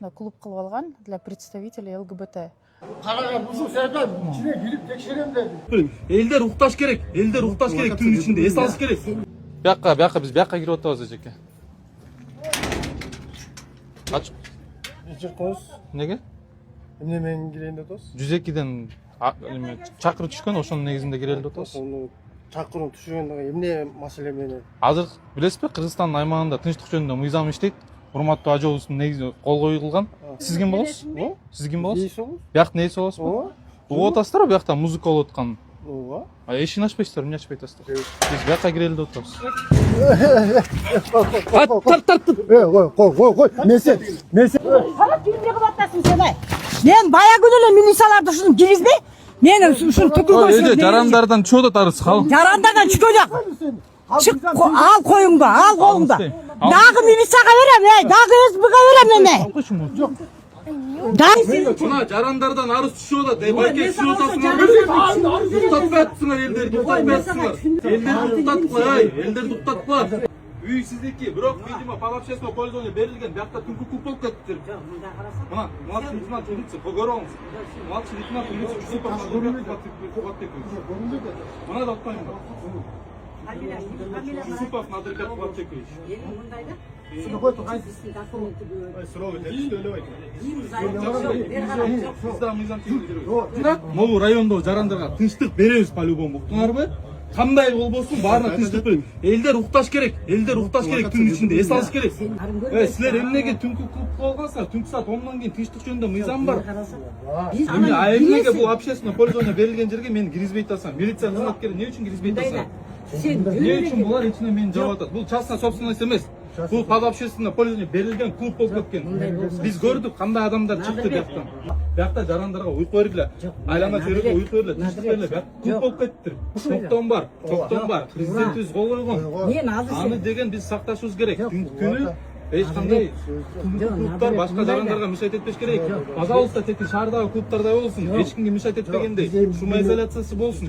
ушундай клуб кылып алган для представителей ЛГБТ. Караган ушул саякка ичине кирип текшерем деди. Элдер укташ керек, түн ичинде эс алыш керек. Бияка биз бияка кирип атабыз эжеке. Ачып. Жаккыз. Неге? Эмне менен кирейин деп атасыз? 102ден чакыруу түшкөн, ошонун негизинде кирели деп атабыз. Ошону чакыруу түшкөндө эмне маселе менен? Азыр билесизби, Кыргызстандын аймагында тынчтык жөнүндө мыйзам иштейт. Урматтуу ажообуздун негизи кол коюлган. Сиз ким болосуз? Сиз ким болосуз? Биякта нейси болосузбу? Угуп атасыздар, биякта музыка болуп аткан. Ооба. Эшигин ачпайсыздар, эмне ачпай атасыздар? Биз бияка кирели деп атабыз. Тарт. Кой. Мен сен. Салат кийимди кылып атасың сен ай. Мен бая күнү эле милицияларды ушуну киргизбей, мен ушуну түкүгө Жарандардан чыгып атат арыз кал. жарандардан чыккөн жок. Чык, ал коюңду, ал колуңду. Дагы милицияга берем, дагы СБга берем эме. Жок. Дагы Мына жарандардан арыз түшүп атат. Байке түшүп атасыңар. Туктатпай атсыңар элдерди, туктатпай атсыңар. Элдерди туктаткыла, элдерди туктаткыла. Үй сиздики, бирок видимо под общественное пользование берилген. Биякта түнкү клуб болуп кетиптир. Мына, младший лейтенант милиция, көрүп алыңыз. Младший лейтенант милиция Мына да атпайм. Юсупов Надрбек Платчекович. Могу райондогу жарандарга тынчтык беребиз по-любому. Уктуңарбы? Кандай болбосун баарына тынчтык беребиз. Элдер укташ керек, түн ичинде эс алыш керек. Силер эмнеге түнкү клуб болгонсуңар? Түнкү саат 10дон кийин тынчтык жөнүндө мыйзам бар. Эмнеге бул общественное пользование берилген жерге мен киргизбей атасам? Милиция кызматкери эмне үчүн киргизбей атасам? Эмне үчүн булар ичине мени жаап атат? Бул частная собственность эмес. Бул под общественное пользование берилген клуб болуп кеткен. Биз көрдүк кандай адамдар чыкты бияктан. Биякта жарандарга уйку бергиле, айлана чөйрөккө уйку бергиле, тынчтык бергиле. Бияк клуб болуп кеттир. Токтом бар. Президентибиз кол койгон. Аны деген биз сакташыбыз керек. Күнү эч кандай клубтар башка жарандарга мешать этпеш керек. Пожалуйста, тек шаардагы клубтарда болсун. Эч кимге мешать этпегендей. Шума изоляциясы болсун.